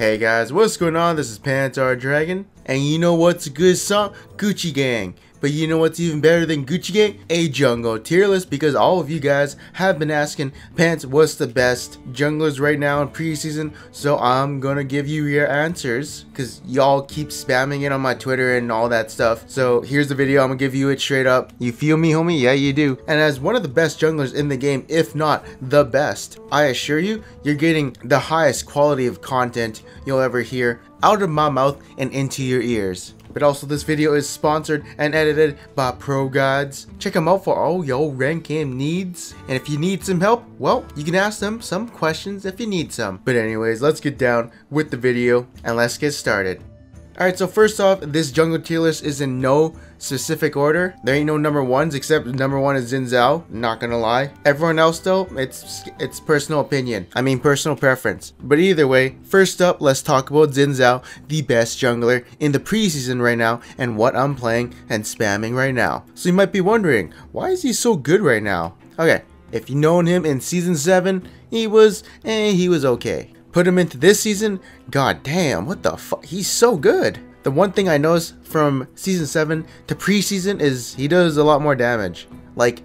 Hey guys, what's going on? This is Pantar Dragon, and you know what's a good song? Gucci Gang. But you know what's even better than Gucci Gang? A jungle tier list, because all of you guys have been asking, Pants, what's the best junglers right now in preseason? So I'm gonna give you your answers, because y'all keep spamming it on my Twitter and all that stuff. So here's the video, I'm gonna give you it straight up. You feel me, homie? Yeah, you do. And as one of the best junglers in the game, if not the best, I assure you, you're getting the highest quality of content you'll ever hear out of my mouth and into your ears. But also, this video is sponsored and edited by Pro Gods. Check them out for all your rank game needs. And if you need some help, well, you can ask them some questions if you need some. But anyways, let's get down with the video and let's get started. Alright, so first off, this jungle tier list is in no specific order. There ain't no number ones, except number one is Xin Zhao, not gonna lie. Everyone else though, it's personal opinion. I mean personal preference. But either way, first up, let's talk about Xin Zhao, the best jungler in the preseason right now, and what I'm playing and spamming right now. So you might be wondering, why is he so good right now? Okay, if you known him in season 7, he was okay. Put him into this season, god damn, what the fuck, he's so good. The one thing I noticed from season 7 to preseason is he does a lot more damage. Like,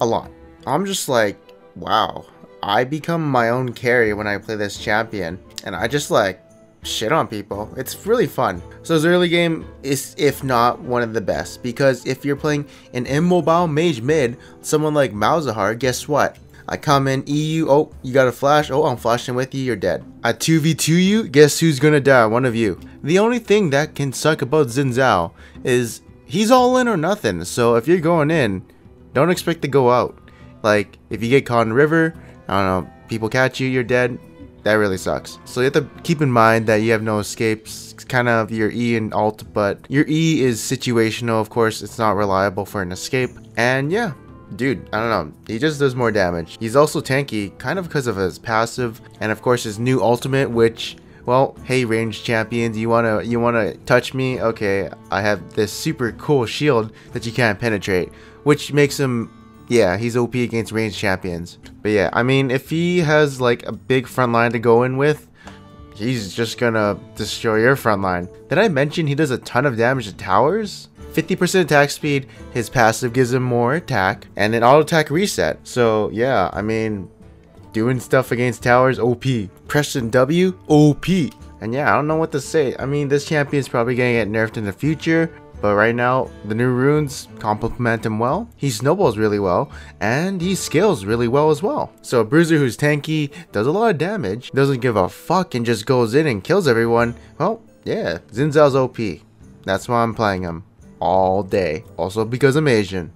a lot. I'm just like, wow. I become my own carry when I play this champion. And I just like, shit on people. It's really fun. So his early game is, if not, one of the best. Because if you're playing an immobile mage mid, someone like Malzahar, guess what? I come in, EU, oh, you got a flash, oh, I'm flashing with you, you're dead. I 2v2 you, guess who's gonna die? One of you. The only thing that can suck about Xin Zhao is he's all in or nothing, so if you're going in, don't expect to go out. Like, if you get caught in the river, I don't know, people catch you, you're dead, that really sucks. So you have to keep in mind that you have no escapes, it's kind of your E and alt, but your E is situational, of course, it's not reliable for an escape, and yeah. Dude, I don't know, he just does more damage. He's also tanky, kind of because of his passive, and of course his new ultimate, which, well, hey ranged champions, you wanna touch me? Okay, I have this super cool shield that you can't penetrate, which makes him, yeah, he's OP against ranged champions. But yeah, I mean, if he has like a big front line to go in with, he's just gonna destroy your front line. Did I mention he does a ton of damage to towers? 50% attack speed, his passive gives him more attack, and an auto attack reset. So yeah, I mean, doing stuff against towers, OP. Pressing W, OP. And yeah, I don't know what to say. I mean, this champion is probably gonna get nerfed in the future, but right now, the new runes complement him well. He snowballs really well, and he scales really well as well. So a bruiser who's tanky, does a lot of damage, doesn't give a fuck, and just goes in and kills everyone. Well, yeah, Xin Zhao's OP. That's why I'm playing him all day. Also because I'm Asian.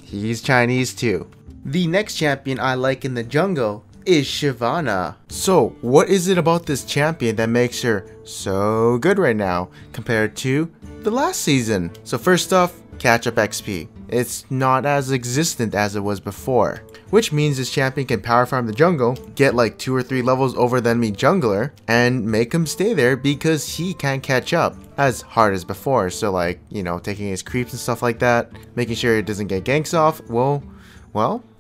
He's Chinese too. The next champion I like in the jungle is Shyvana. So what is it about this champion that makes her so good right now compared to the last season? So first off, catch up XP. It's not as existent as it was before, which means this champion can power farm the jungle, get like 2 or 3 levels over the enemy jungler, and make him stay there because he can't catch up as hard as before. So like, you know, taking his creeps and stuff like that, making sure he doesn't get ganks off, will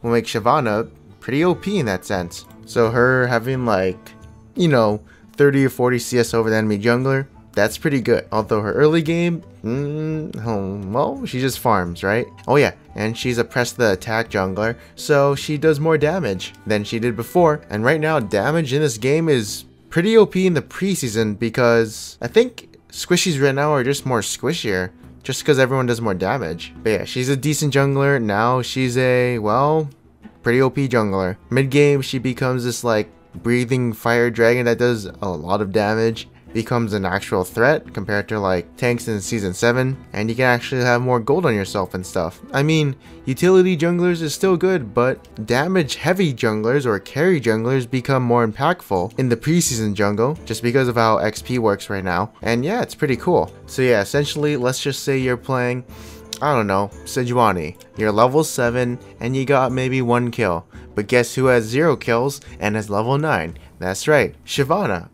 make Shyvana pretty OP in that sense. So her having like, you know, 30 or 40 CS over the enemy jungler, that's pretty good. Although her early game, well, she just farms, right? Oh yeah, and she's a press the attack jungler, so she does more damage than she did before. And right now, damage in this game is pretty OP in the preseason because I think squishies right now are just more squishier, just because everyone does more damage. But yeah, she's a decent jungler. Now she's a, well, pretty OP jungler. Mid-game, she becomes this like breathing fire dragon that does a lot of damage. Becomes an actual threat compared to like tanks in season 7, and you can actually have more gold on yourself and stuff. I mean, utility junglers is still good, but damage heavy junglers or carry junglers become more impactful in the preseason jungle just because of how XP works right now. And yeah, it's pretty cool. So yeah, essentially, let's just say you're playing, I don't know, Sejuani. You're level 7 and you got maybe 1 kill, but guess who has 0 kills and is level 9? That's right, Shyvana.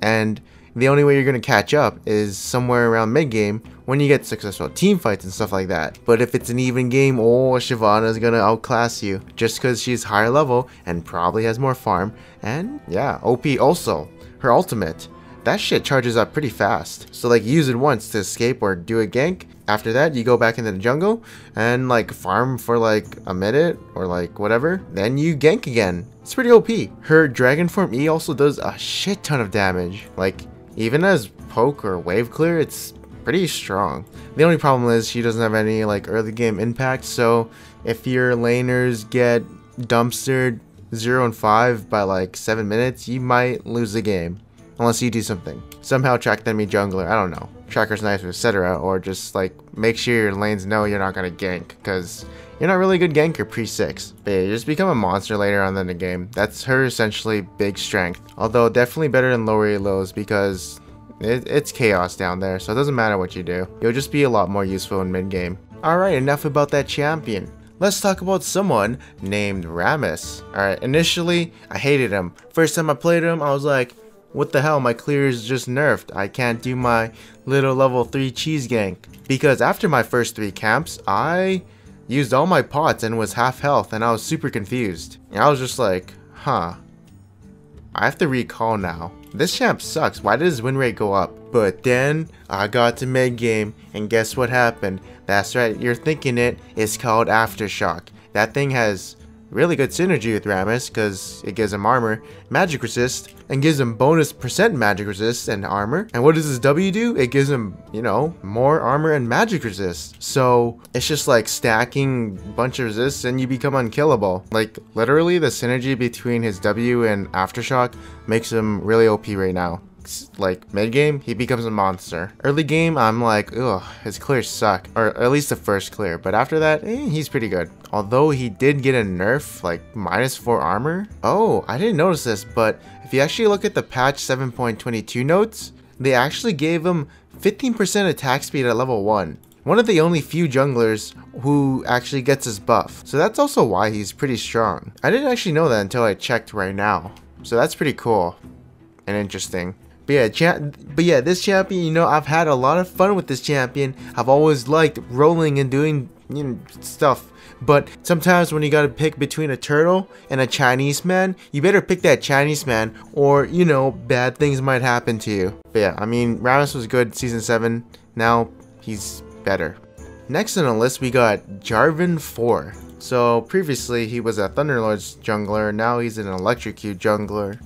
And the only way you're going to catch up is somewhere around mid-game when you get successful team fights and stuff like that. But if it's an even game, oh, Shyvana is going to outclass you just because she's higher level and probably has more farm. And yeah, OP also. Her ultimate, that shit charges up pretty fast. So like use it once to escape or do a gank. After that, you go back into the jungle and like farm for like a minute or like whatever. Then you gank again. It's pretty OP. Her Dragon Form E also does a shit ton of damage. Like even as poke or wave clear, it's pretty strong. The only problem is she doesn't have any like early game impact. So if your laners get dumpstered 0 and 5 by like 7 minutes, you might lose the game. Unless you do something. Somehow track the enemy jungler, I don't know. Tracker's knife, etc. Or just like make sure your lanes know you're not gonna gank. Because you're not really a good ganker pre-6. But yeah, you just become a monster later on in the game. That's her essentially big strength. Although definitely better than lower elos because it's chaos down there. So it doesn't matter what you do. You'll just be a lot more useful in mid-game. Alright, enough about that champion. Let's talk about someone named Rammus. Alright, initially I hated him. First time I played him, I was like, what the hell, my clear is just nerfed. I can't do my little level 3 cheese gank. Because after my first 3 camps, I used all my pots and was half health and I was super confused. And I was just like, huh. I have to recall now. This champ sucks, why did his win rate go up? But then, I got to mid game and guess what happened? That's right, you're thinking it, it's called Aftershock. That thing has really good synergy with Rammus because it gives him armor, magic resist, and gives him bonus percent magic resist and armor. And what does his W do? It gives him, you know, more armor and magic resist. So it's just like stacking a bunch of resists and you become unkillable. Like literally the synergy between his W and Aftershock makes him really OP right now. Like mid game, he becomes a monster. Early game, I'm like, ugh, his clears suck, or at least the first clear. But after that, he's pretty good. Although he did get a nerf, like -4 armor. Oh, I didn't notice this, but if you actually look at the patch 7.22 notes, they actually gave him 15% attack speed at level 1. One of the only few junglers who actually gets his buff. So that's also why he's pretty strong. I didn't actually know that until I checked right now. So that's pretty cool and interesting. But yeah, this champion, you know, I've had a lot of fun with this champion. I've always liked rolling and doing, you know, stuff. But sometimes when you gotta pick between a turtle and a Chinese man, you better pick that Chinese man or, you know, bad things might happen to you. But yeah, I mean, Rammus was good season 7. Now he's better. Next on the list, we got Jarvan IV. So previously he was a Thunderlord's jungler. Now he's an Electrocute jungler.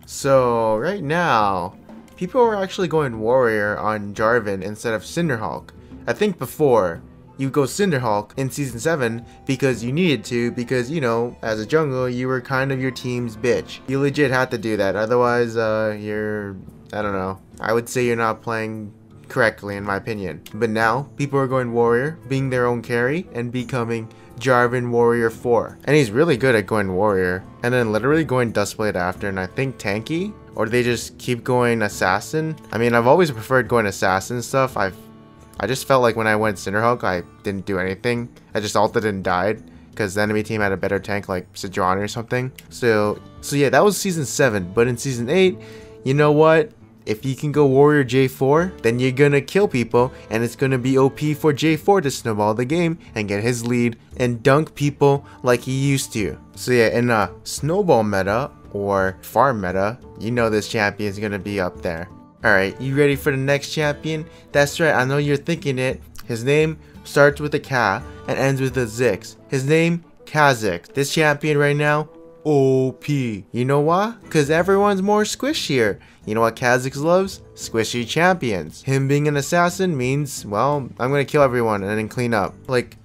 So right now, people are actually going Warrior on Jarvan instead of Cinderhulk. I think before, you go Cinderhulk in Season 7 because you needed to, because, you know, as a jungle, you were kind of your team's bitch. You legit had to do that, otherwise, you're, I don't know, I would say you're not playing correctly in my opinion. But now, people are going Warrior, being their own carry, and becoming Jarvan Warrior 4. And he's really good at going Warrior, and then literally going Duskblade after, and I think tanky? Or they just keep going Assassin? I mean, I've always preferred going Assassin stuff. I just felt like when I went Cinderhulk, I didn't do anything. I just ulted and died, because the enemy team had a better tank like Sejuani or something. So yeah, that was Season 7, but in Season 8, you know what? If you can go Warrior J4, then you're gonna kill people, and it's gonna be OP for J4 to snowball the game and get his lead and dunk people like he used to. So yeah, in a snowball meta or farm meta, you know this champion is gonna be up there. Alright, you ready for the next champion? That's right, I know you're thinking it. His name starts with a Ka and ends with a Zix. His name, Kha'Zix. This champion right now, OP. You know why? Because everyone's more squishier. You know what Kha'Zix loves? Squishy champions. Him being an assassin means, well, I'm gonna kill everyone and then clean up. Like,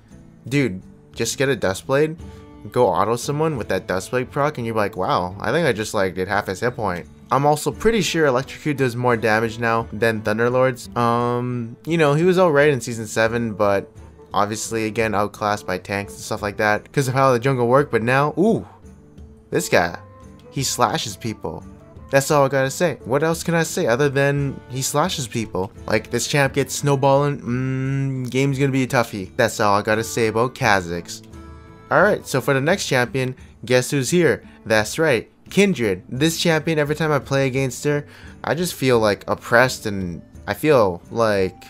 dude, just get a Duskblade, go auto someone with that Duskblade proc, and you're like, wow, I think I just like did half his hit point. I'm also pretty sure Electrocute does more damage now than Thunderlords. You know, he was alright in Season 7, but obviously, again, outclassed by tanks and stuff like that because of how the jungle worked. But now, ooh, this guy, he slashes people. That's all I gotta say. What else can I say other than he slashes people? Like, this champ gets snowballing, game's gonna be a toughie. That's all I gotta say about Kha'Zix. Alright, so for the next champion, guess who's here? That's right, Kindred. This champion, every time I play against her, I just feel like oppressed, and I feel like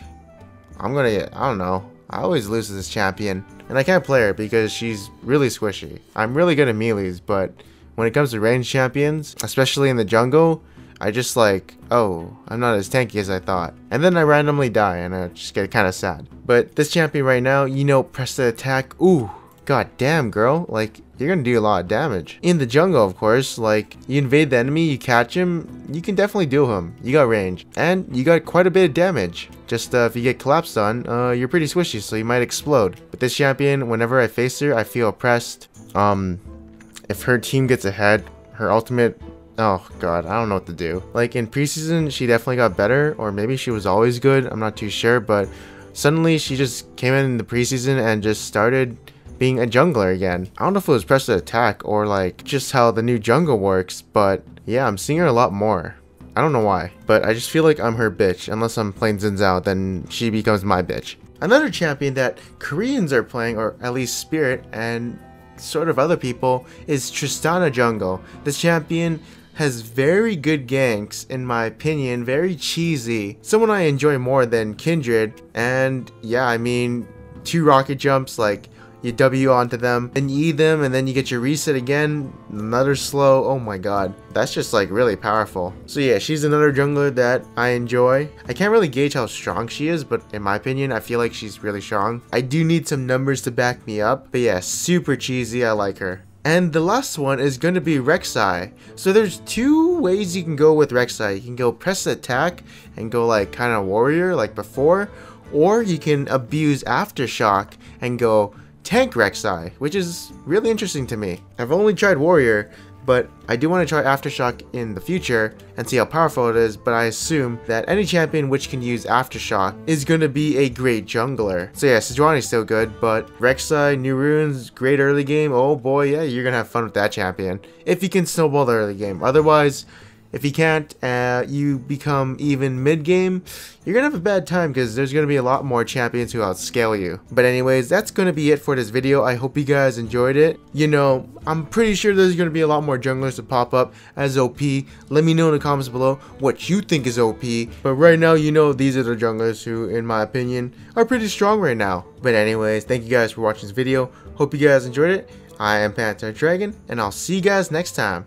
I don't know, I always lose to this champion. And I can't play her because she's really squishy. I'm really good at melees, but when it comes to range champions, especially in the jungle, I just like, oh, I'm not as tanky as I thought. And then I randomly die and I just get kind of sad. But this champion right now, you know, press the attack. Ooh, god damn, girl. Like, you're gonna do a lot of damage. In the jungle, of course, like, you invade the enemy, you catch him, you can definitely duel him. You got range. And you got quite a bit of damage. Just if you get collapsed on, you're pretty squishy, so you might explode. But this champion, whenever I face her, I feel oppressed. If her team gets ahead, her ultimate... Oh god, I don't know what to do. Like in preseason, she definitely got better, or maybe she was always good, I'm not too sure, but suddenly she just came in the preseason and just started being a jungler again. I don't know if it was press to attack or like just how the new jungle works, but yeah, I'm seeing her a lot more. I don't know why, but I just feel like I'm her bitch. Unless I'm playing Xin Zhao, then she becomes my bitch. Another champion that Koreans are playing, or at least Spirit and sort of other people, is Tristana jungle. This champion has very good ganks, in my opinion, very cheesy. Someone I enjoy more than Kindred, and yeah, I mean, 2 rocket jumps, like, you W onto them, then you E them, and then you get your reset again, another slow, oh my god. That's just like really powerful. So yeah, she's another jungler that I enjoy. I can't really gauge how strong she is, but in my opinion, I feel like she's really strong. I do need some numbers to back me up, but yeah, super cheesy, I like her. And the last one is going to be Rek'Sai. So there's 2 ways you can go with Rek'Sai. You can go press attack and go like kind of warrior like before, or you can abuse aftershock and go tank Rek'Sai, which is really interesting to me. I've only tried warrior, but I do want to try aftershock in the future and see how powerful it is, but I assume that any champion which can use aftershock is going to be a great jungler. So yeah, Sejuani's still good, but Rek'Sai, new runes, great early game. Oh boy, yeah, you're going to have fun with that champion if you can snowball the early game. Otherwise, if you can't, you become even mid-game, you're gonna have a bad time because there's gonna be a lot more champions who outscale you. But anyways, that's gonna be it for this video. I hope you guys enjoyed it. You know, I'm pretty sure there's gonna be a lot more junglers to pop up as OP. Let me know in the comments below what you think is OP. But right now, you know, these are the junglers who, in my opinion, are pretty strong right now. But anyways, thank you guys for watching this video. Hope you guys enjoyed it. I am Panther Dragon, and I'll see you guys next time.